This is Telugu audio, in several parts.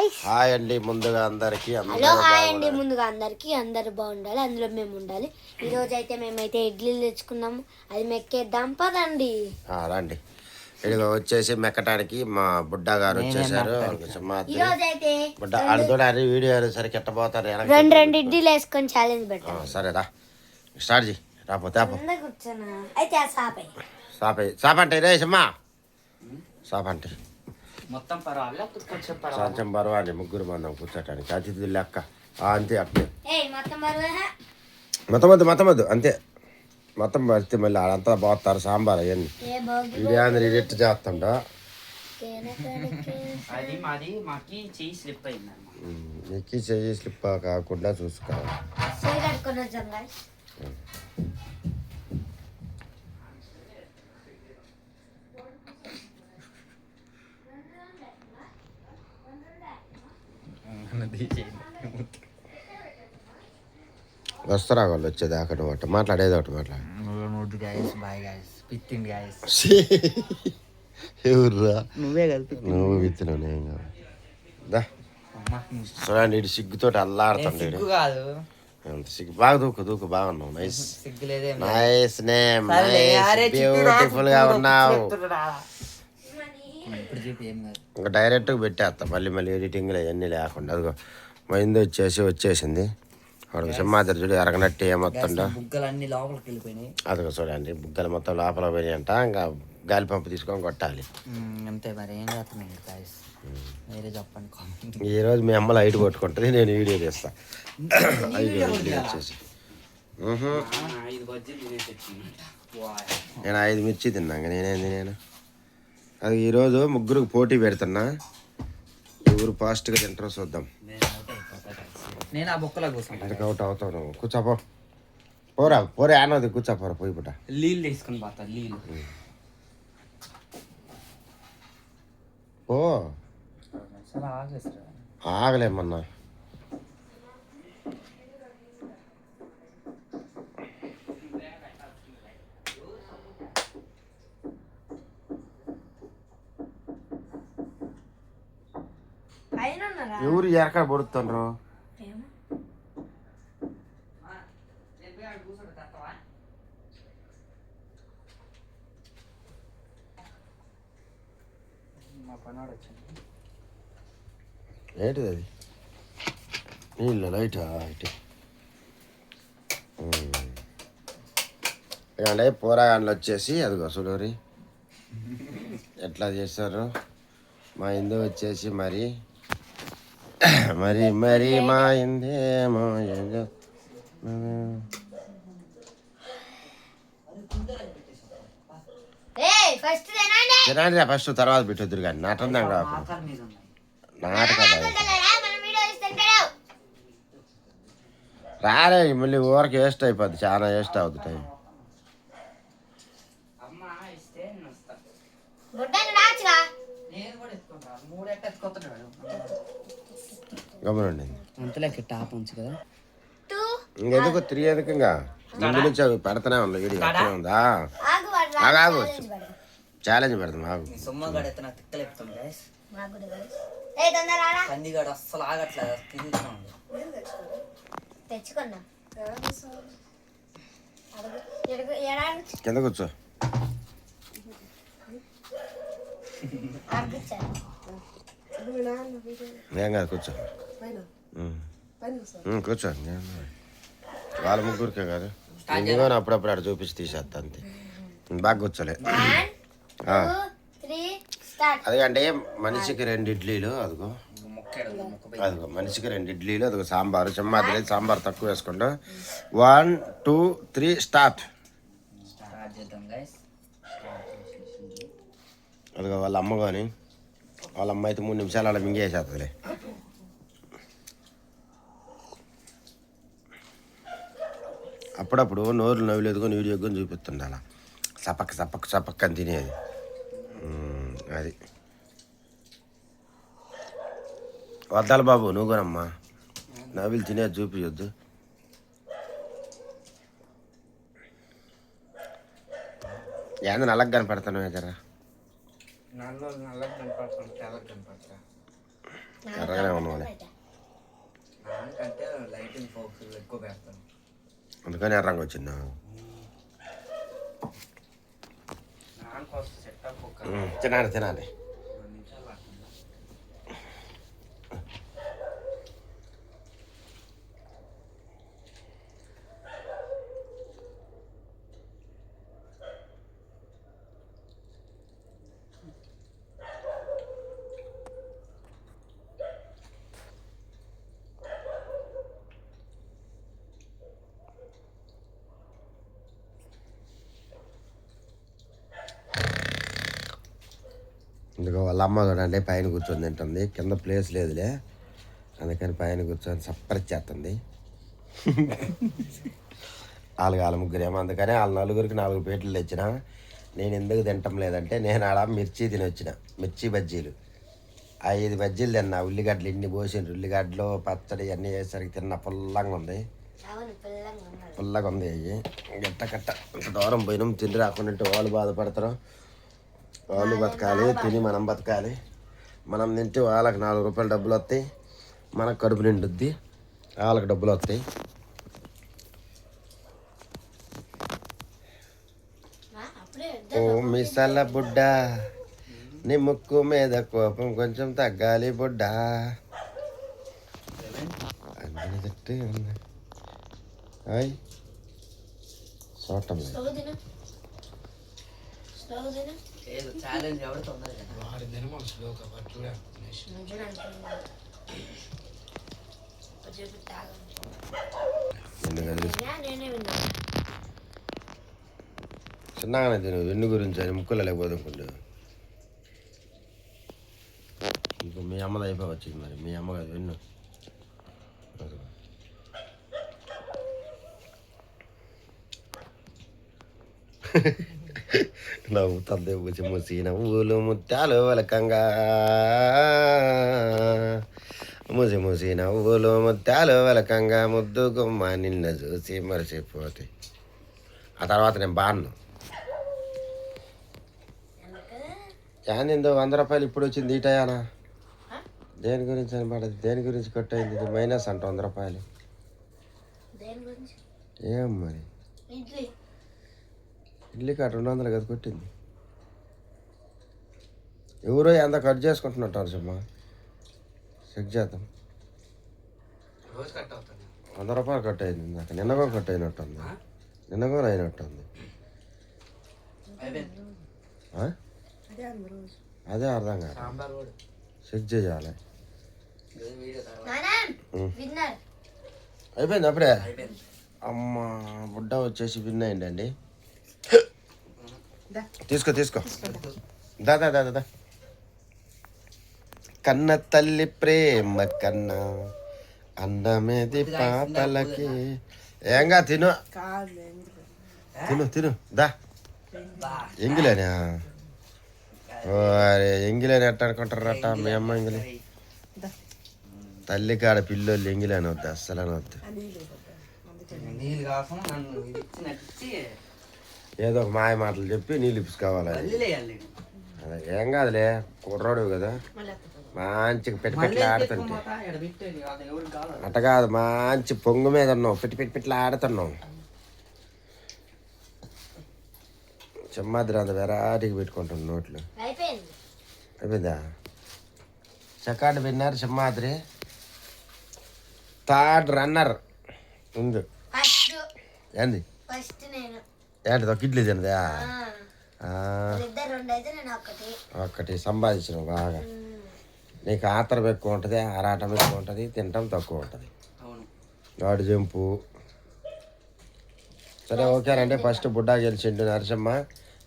గాయ్స్. హాయ్ అండి ముందుగా అందరికి. హలో హాయ్ అండి ముందుగా అందరికి. అందరు బాగుండాలి, అందులో మేము ఉండాలి. ఈ రోజు అయితే మేమైతే ఇడ్లీలు తెచ్చుకున్నాము, అది మెక్కేద్దాం పదండి. రండి. ఇదిగో వచ్చేసి మెక్కటానికి మా బుడ్డ గారు వచ్చేసారు. బుడ్డ ఆడుతోడారి వీడియో సరికి ఎట్టబోతారు. రెండు ఇడ్లీలు వేసుకొని ఛాలెంజ్ పెట్టాం. సరేరా స్టార్ట్ చేయి. రాపోతే కూర్చున్నా అయితే సాప అంటే రే సిమ్మా సాప అంటే మొత్తం కొంచెం పర్వాలేదు. ముగ్గురు మందం కూర్చోటానికి అతిథి లెక్క అంతే. అట్లే మొత్తం వద్దు అంతే. మొత్తం పడితే మళ్ళీ ఆడంతా పోతారు సాంబార్ అవన్నీ. బిర్యానీ రెడీ చేస్తుంటా. నీకు చెయ్యి స్లిప్ కాకుండా చూసుకోవాలి. వస్తారా వాళ్ళు వచ్చేది అక్కడ మాట్లాడేది ఒకటి మాట్లాడు. ఎవర్రా నువ్వే కదా నువ్వు విత్తినావు నేను కాదు. చూడండి ఇటు సిగ్గుతోటి అల్లాడుతుండే. సిగ్గు బాగా దూకు బాగున్నావు. నైస్ నైస్ నేమ్ బ్యూటిఫుల్ గా ఉన్నావు. ఇంకా డైరెక్ట్గా పెట్టేస్తా మళ్ళీ ఎడిటింగ్లో అవన్నీ లేకుండా. అదిగో మైంది వచ్చేసింది. వాడికి సింహాద్రి చూడు ఎరగనట్టు ఏమొస్తుండో. అదిగో చూడండి బుగ్గలు మొత్తం లోపల పోయి అంట. ఇంకా గాలి పంపు తీసుకొని కొట్టాలి అంతే. మరి ఏం చెప్పండి. ఈరోజు మీ అమ్మ లైట్ కొట్టుకుంటుంది, నేను వీడియో తీస్తా. వచ్చేసి నేను 5 మిర్చి తిన్నాక నేను అది ఈరోజు ముగ్గురికి పోటీ పెడుతున్నా. ఎవరు ఫాస్ట్గా తింటారో చూద్దాం. నేను ఆ బొక్కలా కూర్చుంటా. అవుట్ అవుతావు నువ్వు. కూర్చోపో పోరా అన్నది కూర్చోపోరా పోయి పుట్ట. నీళ్ళు తీసుకుని పోతా. నీళ్ళు ఓ ఆగలేమన్నా. ఎవరు ఎక్కడ పడుతుండ్రు? ఏంటిది అది? నీళ్ళు లైటా? అంటే పోరాగాన్లు వచ్చేసి అదిగో చూడరి ఎట్లా చేస్తారు. మా ఇందు వచ్చేసి మరి మా ఇందేమో తినాలి ఫస్ట్, తర్వాత పెట్టొద్దురు కానీ నాటందాం కాకుండా నాటక రాలే. మళ్ళీ ఊరికి వేస్ట్ అయిపోద్ది, చాలా వేస్ట్ అవుద్ది టైం. గమనండి ఇంకెందుకు 3 ఎందుకు ఇంకా ముందు నుంచి అవి పెడతానే ఉన్నా. వీడియో ఎత్తనే ఉందా? ఆగు ఛాలెంజ్ పెడతాం. ఆగు అస్సలు ఆగట్లేదు. కింద కూర్చో. ఏం కాదు కూర్చో. కూర్చో. వాళ్ళ ముగ్గురికే కాదు ఇందులో అప్పుడప్పుడు అక్కడ చూపించి తీసేస్తా అంతే. బాగా కూర్చోలే. అదిగంటే మనిషికి 2 ఇడ్లీలు. అదిగో మనిషికి 2 ఇడ్లీలు. అదిగో సాంబారు. సింహాద్రి సాంబార్ తక్కువ వేసుకుంటా. 1 2 3 స్టార్ట్. అదిగో వాళ్ళ అమ్మ కానీ వాళ్ళ అమ్మ అయితే 3 నిమిషాలు అలా మింగేసేస్తుందిలే. అప్పుడప్పుడు నోరు నవ్వులేదుకొని వీడియో కొని చూపిస్తుండే అలా సపక్క అని తినేది. అది వద్దాలి బాబు నువ్వు కొనమ్మా. నవ్వులు తినేది చూపించొద్దు. ఏంది నల్లగా కనపడతాను జరా. ఎర్రగానే ఉన్నావులే. నాకంటే లైటింగ్ ఫోక్స్ ఎక్కువ పెడతాను. అందుకని ఎర్రంగా వచ్చిందా? నాకోసం సెటప్ ఒక తినాలి 2 నిమిషాలు పడుతుంది. ఇందుకో వాళ్ళ అమ్మ చూడండి పైన కూర్చొని తింటుంది. కింద ప్లేస్ లేదులే, అందుకని పైన కూర్చొని సపరేట్ చేస్తుంది. వాళ్ళ ముగ్గురేమో, అందుకని వాళ్ళ నలుగురికి 4 ప్లేట్లు తెచ్చిన. నేను ఎందుకు తింటం లేదంటే నేను ఆడ మిర్చి తిని వచ్చిన, మిర్చి బజ్జీలు 5 బజ్జీలు తిన్నా. ఉల్లిగడ్డలు ఇన్ని పోసిండ్రు, ఉల్లిగడ్డలు పచ్చడి అన్నీ వేసరికి తిన్న. పుల్లంగా ఉంది, పుల్లగా ఉంది. అయ్యి గట్ట కట్ట ఇంత దూరం పోయినాం, తిండి రాకుండా వాళ్ళు బాధపడతారు. వాళ్ళు బతకాలి, తిని మనం బతకాలి. మనం తింటే వాళ్ళకి 4 రూపాయలు డబ్బులు వస్తాయి, మనకు కడుపు నిండుద్ది, వాళ్ళకి డబ్బులు వస్తాయి. ఓ మిసల బుడ్డ, నీ ముక్కు మీద కోపం కొంచెం తగ్గాలి బుడ్డ. అన్నీ తిట్టి ఉంది. హాయ్ చూడటం లేదు. ఏదో ఛాలెంజ్ ఎవరు తొందరగా చిన్నగానే తిను, వెన్ను గురించి అని ముక్కులు లేకపోతుండు. ఇంకో మీ అమ్మది అయిపోయి వచ్చింది. మరి మీ అమ్మ కాదు వెన్ను. నవ్వుతుంది ముసి ముసి నవ్వులు ముత్యాలు వలకంగా, ముసి ముసి నవ్వులు ముత్యాలు వలకంగా, ముద్దు గుమ్మ నిన్న చూసి మరిచిపోతే. ఆ తర్వాత నేను బాను ఏందో 100 రూపాయలు ఇప్పుడు వచ్చింది ఈటయానా. దేని గురించి అని పడదు, దేని గురించి కట్ అయింది? ఇది మైనస్ అంట 100 రూపాయలు. ఏం మరి ఇడ్లీ కాడ 200 కదా కొట్టింది. ఎవరో ఎంత కట్ చేసుకుంటున్నట్టు సుమ్మా, చెక్ చేద్దాం. 100 రూపాయలు కట్ అయింది. నాకు నిన్న కూడా కట్ అయినట్టుంది, నిన్న కూడా అయినట్టుంది. అదే అర్థం కాదు, చెక్ చేయాలి. అయిపోయింది అప్పుడే. అమ్మ బుడ్డ వచ్చేసి విన్ అయిందండి. తీసుకో తీసుకో, దాదా దాదా దా. కన్న తల్లి ప్రేమ కన్నా అన్నమేది పాపలకి. ఏంగా తిను తిను తిను దా. ఎంగిలేనా? ఎంగిలేని ఎట్ట అనుకుంటారట మీ అమ్మ. ఎంగిలే తల్లి కాడ పిల్లోళ్ళు ఎంగిలేని వద్దు, అస్సలు అనవద్దు. ఏదో ఒక మాయ మాటలు చెప్పి నీళ్ళు ఇప్పుకోవాలి. అదే ఏం కాదులే, కుర్రాడు కదా, మంచిగా పెట్టి ఆడుతుంటే. అట్ట కాదు, మంచి పొంగు మీద ఉన్నావు, పెట్టి ఆడుతున్నావు. చెమ్మాద్రి అంత వెరైటీకి పెట్టుకుంటాను నోట్లు. అయిపోయిందా? Second winner Simhadri, third runner ఉంది. ఏంది ఏంటి ఒక ఇడ్లీ తినదా? ఒక్కటి సంపాదించిన బాగా. నీకు ఆత్రం ఎక్కువ ఉంటుంది, ఆరాటం ఎక్కువ ఉంటుంది, తినటం తక్కువ ఉంటుంది. వాడు జంపు. సరే ఓకేనండి. ఫస్ట్ బుడ్డా గెలిచిండు నరసింహ,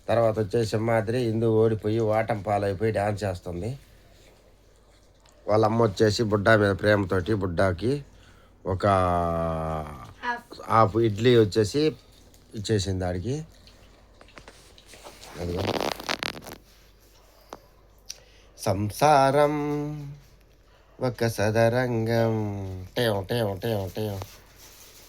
తర్వాత వచ్చేసి సింహాద్రి. ఇందు ఓడిపోయి ఓటం పాలైపోయి డ్యాన్స్ చేస్తుంది. వాళ్ళ అమ్మ వచ్చేసి బుడ్డా మీద ప్రేమతోటి బుడ్డాకి ఒక హాఫ్ ఇడ్లీ వచ్చేసి ఇచ్చేసింది ఆడికి. అదిగో సంసారం ఒక సదరంగం. టేం టేం టేం టేం.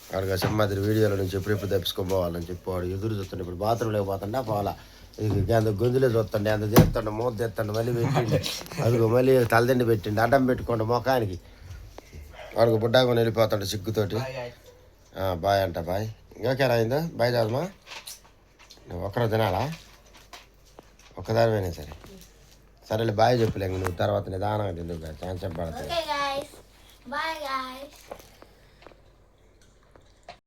వాడిగా సింహాద్రి వీడియోల నుంచి ఎప్పుడెప్పుడు తప్పించుకోపోవాలని చెప్పి వాడు ఎదురు చూస్తుండే. ఇప్పుడు బాత్రూమ్ లేకపోతుండే పోవాలా, ఇక అంత గొంతులే చూస్తుండే అంత చేస్తుండే మూత తెస్తుండే మళ్ళీ పెట్టిండు అదిగో మళ్ళీ తలదిండి పెట్టిండు అడ్డం పెట్టుకోండి ముఖానికి వాడికి బుడ్డాకొని వెళ్ళిపోతాడు సిగ్గుతోటి బాయ్ అంట బాయ్ ఇంకోకే రాయిందో బాయ్ చదమా నువ్వు ఒక్కరో తినాలా ఒక్కదానివైనా సరే సరేలే బాయ్ చెప్పులే నువ్వు తర్వాత నిదానంగా తిందుకు ఛాన్స్ పడతాయి ఓకే గాయ్స్ బాయ్ గాయ్స్